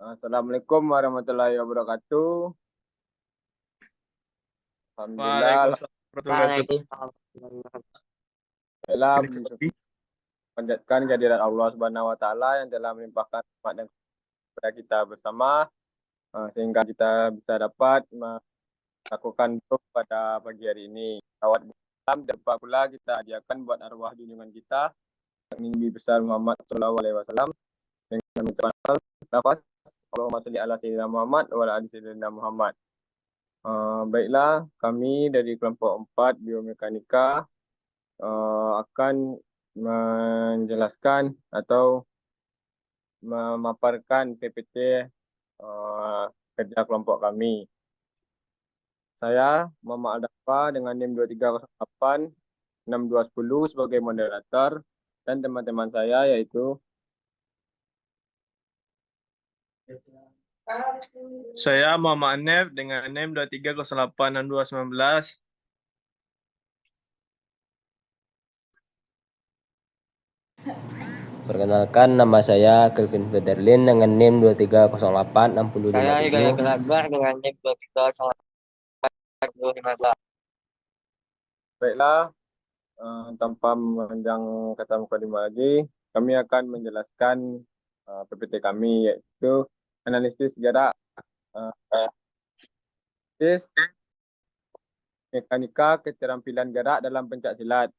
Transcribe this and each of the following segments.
Assalamualaikum warahmatullahi wabarakatuh. Alhamdulillah, Waalaikumsalam warahmatullahi dalam wabarakatuh. panjatkan kehadirat Allah Subhanahu wa taala yang telah melimpahkan rahmat dan kepada kita bersama, sehingga kita bisa dapat melakukan doa pada pagi hari ini. Rawat malam dan lupa pula kita hadiahkan buat arwah junjungan kita Nabi besar Muhammad sallallahu alaihi wasallam dengan mengucapkan lafaz Allahumma shalli ala sayyidina Muhammad wa ala ali sayyidina Muhammad. Baiklah, kami dari kelompok 4 biomekanika akan menjelaskan atau memaparkan PPT kerja kelompok kami. Saya Muhammad Aldafa dengan NIM 2308 6210 sebagai moderator dan teman-teman saya yaitu Saya Muhammad Anef dengan NIM 23086219. Perkenalkan, nama saya Kelvin Federlin dengan NIM 23086057. Saya Hidayat Akbar dengan NIM 230815. baiklah, tanpa memanjang kata mukadimah lagi, kami akan menjelaskan PPT kami yaitu analisis jarak mekanika keterampilan gerak dalam pencak silat.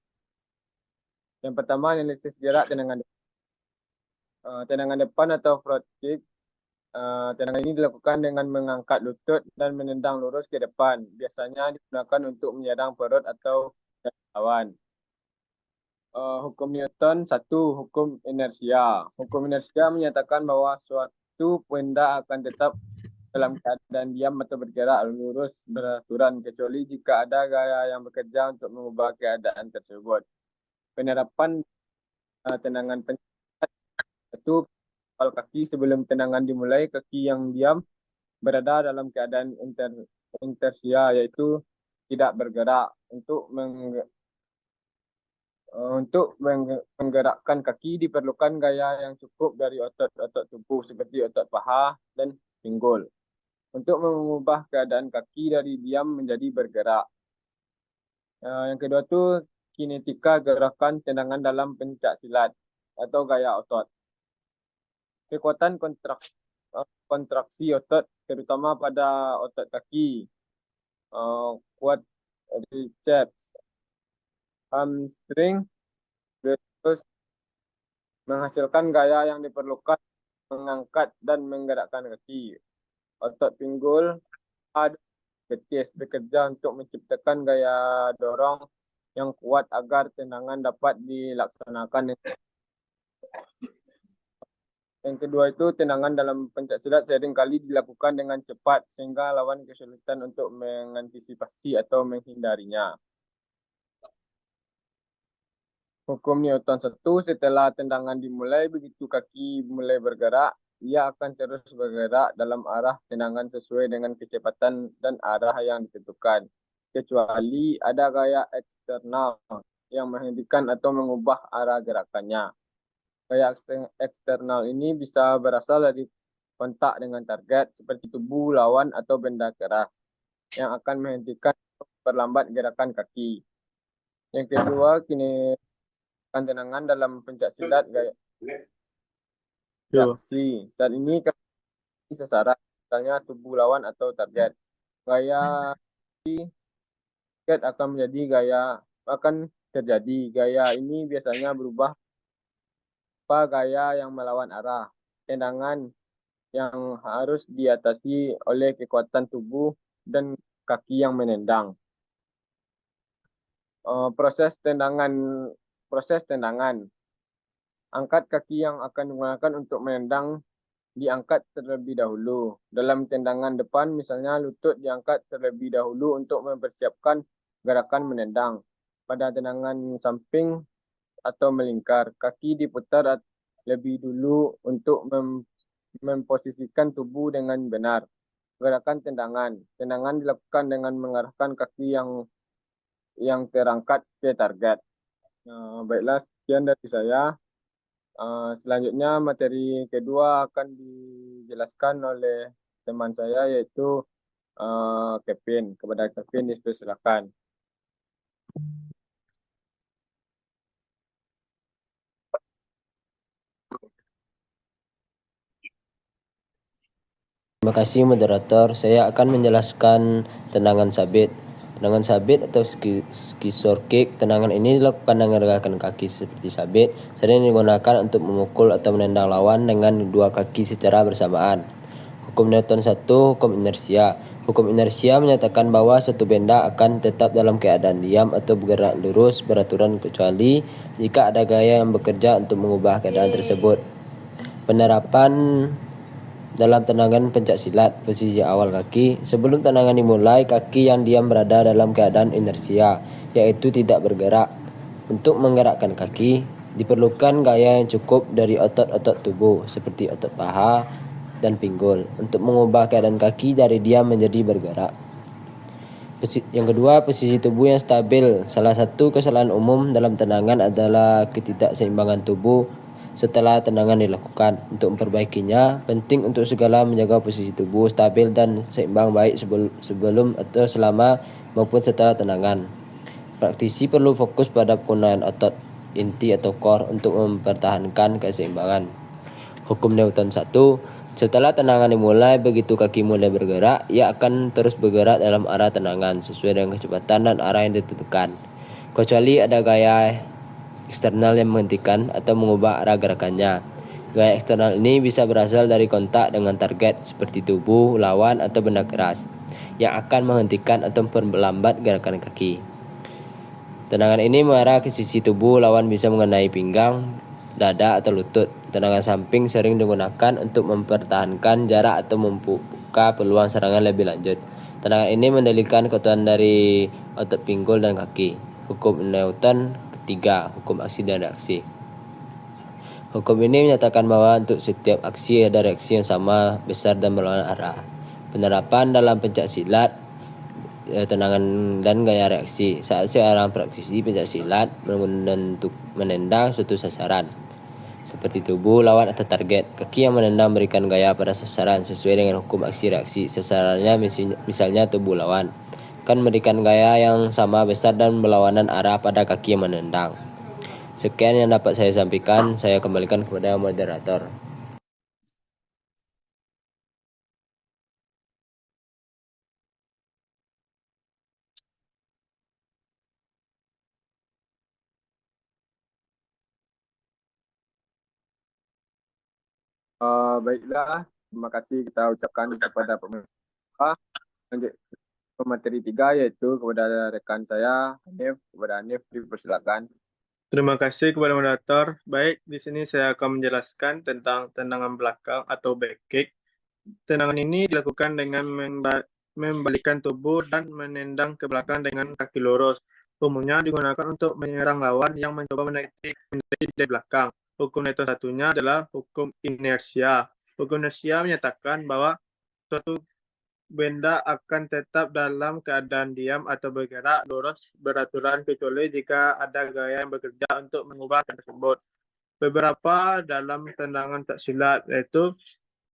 Yang pertama, analisis jarak tendangan depan atau front kick. Tendangan ini dilakukan dengan mengangkat lutut dan menendang lurus ke depan. Biasanya digunakan untuk menyerang perut atau lawan. Hukum Newton 1, hukum inersia. Hukum inersia menyatakan bahwa suatu benda akan tetap dalam keadaan diam atau bergerak lurus beraturan kecuali jika ada gaya yang bekerja untuk mengubah keadaan tersebut. Penerapan tendangan pencak satu, kaki sebelum tendangan dimulai, kaki yang diam berada dalam keadaan inersia yaitu tidak bergerak. Untuk menggerakkan kaki diperlukan gaya yang cukup dari otot-otot tubuh seperti otot paha dan pinggul untuk mengubah keadaan kaki dari diam menjadi bergerak. Yang kedua tu kinetika gerakan tendangan dalam pencak silat atau gaya otot. Kekuatan kontraksi otot terutama pada otot kaki, quadriceps, hamstring, terus menghasilkan gaya yang diperlukan mengangkat dan menggerakkan kaki. Otot pinggul ada betis bekerja untuk menciptakan gaya dorong yang kuat agar tendangan dapat dilaksanakan. Yang kedua itu tendangan dalam pencak silat seringkali dilakukan dengan cepat sehingga lawan kesulitan untuk mengantisipasi atau menghindarinya. Hukum Newton 1, setelah tendangan dimulai, begitu kaki mulai bergerak, ia akan terus bergerak dalam arah tendangan sesuai dengan kecepatan dan arah yang ditentukan, kecuali ada gaya eksternal yang menghentikan atau mengubah arah gerakannya. Gaya eksternal ini bisa berasal dari kontak dengan target seperti tubuh lawan atau benda keras yang akan menghentikan atau perlambat gerakan kaki. Yang kedua, tendangan dalam pencak silat gaya reaksi. Saat ini kaki sasaran, misalnya tubuh lawan atau target. Gaya akan terjadi. Gaya ini biasanya berubah gaya yang melawan arah. Tendangan yang harus diatasi oleh kekuatan tubuh dan kaki yang menendang. Proses tendangan. Angkat kaki yang akan digunakan untuk menendang diangkat terlebih dahulu. Dalam tendangan depan, misalnya lutut diangkat terlebih dahulu untuk mempersiapkan gerakan menendang. Pada tendangan samping atau melingkar, kaki diputar lebih dulu untuk memposisikan tubuh dengan benar. Gerakan tendangan. Tendangan dilakukan dengan mengarahkan kaki yang terangkat ke target. Baiklah, sekian dari saya. Selanjutnya materi kedua akan dijelaskan oleh teman saya yaitu Kevin. Kepada Kevin dipersilakan. Terima kasih moderator. Saya akan menjelaskan tendangan sabit. Tendangan sabit atau skisor kick. Tendangan ini dilakukan dengan gerakan kaki seperti sabit, sering digunakan untuk memukul atau menendang lawan dengan dua kaki secara bersamaan. Hukum Newton 1, hukum inersia. Hukum inersia menyatakan bahwa suatu benda akan tetap dalam keadaan diam atau bergerak lurus beraturan kecuali jika ada gaya yang bekerja untuk mengubah keadaan tersebut. Penerapan dalam tendangan pencak silat, posisi awal kaki. Sebelum tendangan dimulai, kaki yang diam berada dalam keadaan inersia, yaitu tidak bergerak. Untuk menggerakkan kaki, diperlukan gaya yang cukup dari otot-otot tubuh, seperti otot paha dan pinggul, untuk mengubah keadaan kaki dari diam menjadi bergerak. Yang kedua, posisi tubuh yang stabil. Salah satu kesalahan umum dalam tendangan adalah ketidakseimbangan tubuh setelah tendangan dilakukan. Untuk memperbaikinya, penting untuk segala menjaga posisi tubuh stabil dan seimbang baik sebelum atau selama maupun setelah tendangan. Praktisi perlu fokus pada penggunaan otot inti atau core untuk mempertahankan keseimbangan. Hukum Newton 1, setelah tendangan dimulai, begitu kaki mulai bergerak, ia akan terus bergerak dalam arah tendangan sesuai dengan kecepatan dan arah yang ditentukan, kecuali ada gaya eksternal yang menghentikan atau mengubah arah gerakannya. Gaya eksternal ini bisa berasal dari kontak dengan target seperti tubuh lawan atau benda keras yang akan menghentikan atau memperlambat gerakan kaki. Tendangan ini mengarah ke sisi tubuh lawan, bisa mengenai pinggang, dada atau lutut. Tendangan samping sering digunakan untuk mempertahankan jarak atau membuka peluang serangan lebih lanjut. Tendangan ini mendalilkan kekuatan dari otot pinggul dan kaki. Hukum Newton ketiga, hukum aksi dan reaksi. Hukum ini menyatakan bahwa untuk setiap aksi ada reaksi yang sama besar dan berlawanan arah. Penerapan dalam pencak silat, tendangan dan gaya reaksi. Saat seorang praktisi pencak silat menendang suatu sasaran seperti tubuh lawan atau target, kaki yang menendang memberikan gaya pada sasaran sesuai dengan hukum aksi reaksi. Sasarannya misalnya tubuh lawan akan memberikan gaya yang sama besar dan berlawanan arah pada kaki yang menendang. Sekian yang dapat saya sampaikan. Saya kembalikan kepada moderator. Baiklah, terima kasih kita ucapkan kepada pemerintah. Lanjut ke materi 3 yaitu kepada rekan saya Hanif. Kepada Hanif dipersilakan. Terima kasih kepada moderator. Baik, di sini saya akan menjelaskan tentang tendangan belakang atau back kick. Tendangan ini dilakukan dengan membalikkan tubuh dan menendang ke belakang dengan kaki lurus. Umumnya digunakan untuk menyerang lawan yang mencoba menaiki dari belakang. Hukum Newton satunya adalah hukum inersia. Hukum inersia menyatakan bahwa suatu benda akan tetap dalam keadaan diam atau bergerak lurus beraturan kecuali jika ada gaya yang bekerja untuk mengubah tersebut. Beberapa dalam tendangan pencak silat yaitu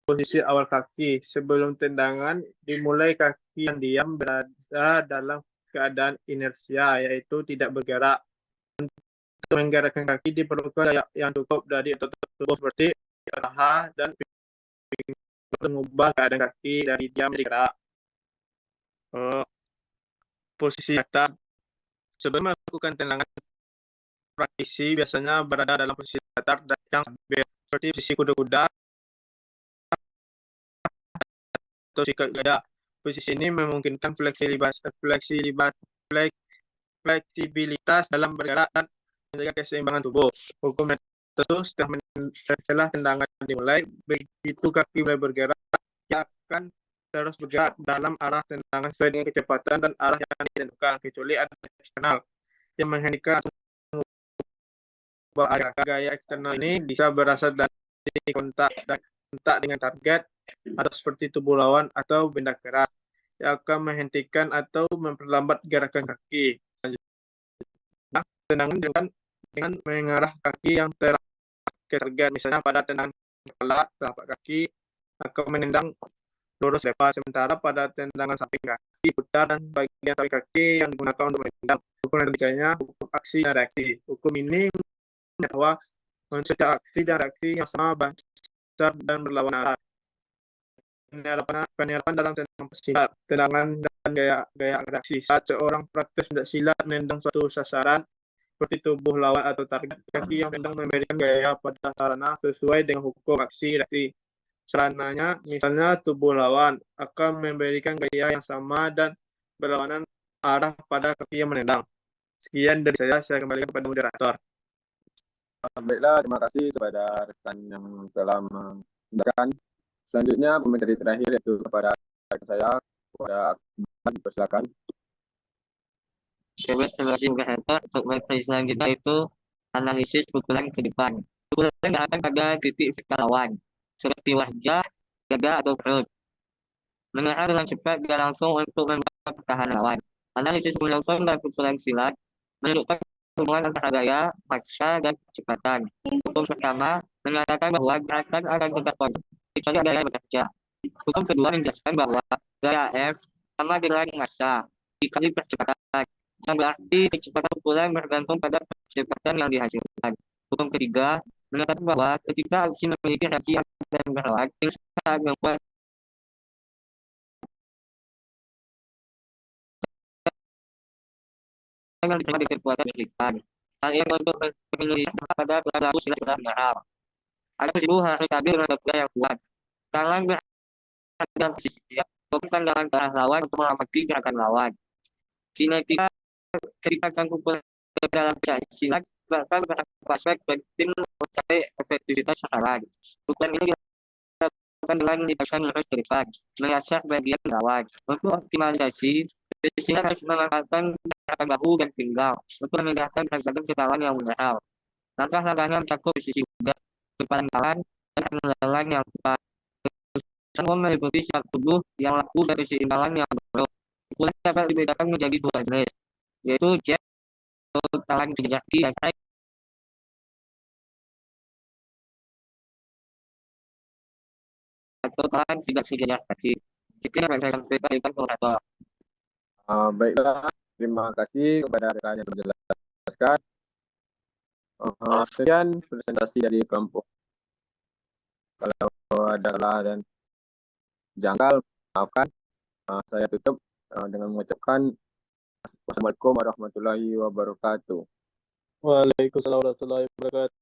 posisi awal kaki. Sebelum tendangan dimulai, kaki yang diam berada dalam keadaan inersia yaitu tidak bergerak. Untuk menggerakkan kaki diperlukan gaya yang cukup dari otot tubuh seperti paha dan mengubah keadaan kaki dari diam menjadi gerak. Posisi datar. Sebelum melakukan tendangan, praktisi biasanya berada dalam posisi datar dan yang stabil, seperti posisi kuda-kuda atau sikat gada. Posisi ini memungkinkan fleksibilitas dalam bergerak dan menjaga keseimbangan tubuh. Hukum itu setelah tendangan dimulai, begitu kaki mulai bergerak, ia akan terus bergerak dalam arah tendangan sesuai dengan kecepatan dan arah yang ditentukan, kecuali ada eksternal yang menghentikan atau mengubah arah. Gaya eksternal ini bisa berasal dari kontak dengan target atau seperti tubuh lawan atau benda keras yang akan menghentikan atau memperlambat gerakan kaki. Selanjutnya, tendangan dilakukan dengan mengarah kaki yang terarah ke target. Misalnya pada tendangan kepala, telapak kaki akan menendang lurus lepas, sementara pada tendangan samping kaki, putar dan bagian samping kaki yang digunakan untuk menendang. Hukum yang ketiganya hukum aksi dan reaksi. Hukum ini bahwa setiap aksi dan reaksi yang sama besar dan berlawanan arah. Penyerapan dalam tendangan silat, tendangan dan gaya reaksi. Saat seorang praktis pencak silat menendang suatu sasaran seperti tubuh lawan atau target, kaki yang tendang memberikan gaya pada sarana sesuai dengan hukum aksi reaksi. Sarananya, misalnya tubuh lawan akan memberikan gaya yang sama dan berlawanan arah pada kaki yang menendang. Sekian dari saya kembalikan kepada moderator. Baiklah, terima kasih kepada rekan yang telah mendengarkan. Selanjutnya, komentari terakhir yaitu kepada saya, kepada Akbar, persilakan. Terima kasih moderator. Untuk materi selanjutnya itu analisis pukulan ke depan. Pukulan datang pada titik vital lawan, seperti wajah, dada, atau perut. Menyerang dengan cepat dan langsung untuk membuat pertahanan lawan. Analisis langsung dan pukulan silat menunjukkan hubungan antara gaya, paksa, dan kecepatan. Hukum pertama menyatakan bahwa gerakan akan tetap konstan kecuali ada yang bekerja. Hukum kedua menjelaskan bahwa gaya F sama dengan massa dikali percepatan, yang berarti kecepatan pukulan bergantung pada percepatan yang dihasilkan. Hukum ketiga menyatakan bahwa ketika aksi memiliki reaksi yang berlawan, saat membuat yang diterima di kekuatan militan. Hal ini untuk mengingatkan pada pelaku silat benar. Ada seribu harus stabil dengan gaya yang kuat. Tangan berada dalam posisi siap, pandangan ke arah lawan untuk mengamati gerakan lawan. Kinetika ketika akan pukulan ke dalam silat bahkan beberapa aspek penting mencapai efektivitas sasaran. Pukulan ini dilakukan dengan melibatkan lurus ke depan, menyasar bagian lawan. Untuk optimalisasi, silat harus memanfaatkan gerakan bahu dan pinggang untuk memindahkan gerakan ke lawan yang menyerang. Langkah-langkahnya mencakup posisi budak, depan tangan, dan pengenalan yang tepat. Semua meliputi siap tubuh yang laku dan keseimbangan yang buruk. Pukulan dapat dibedakan menjadi dua jenis, yaitu jab atau tangan kaki dan strike atau tangan tidak sejajar kaki. Sekian yang saya sampaikan moderator. Baiklah, terima kasih kepada rekan yang menjelaskan. Sekian presentasi dari kelompok. Kalau ada salah dan janggal, maafkan. Saya tutup dengan mengucapkan Wassalamualaikum warahmatullahi wabarakatuh. Waalaikumsalam warahmatullahi wabarakatuh.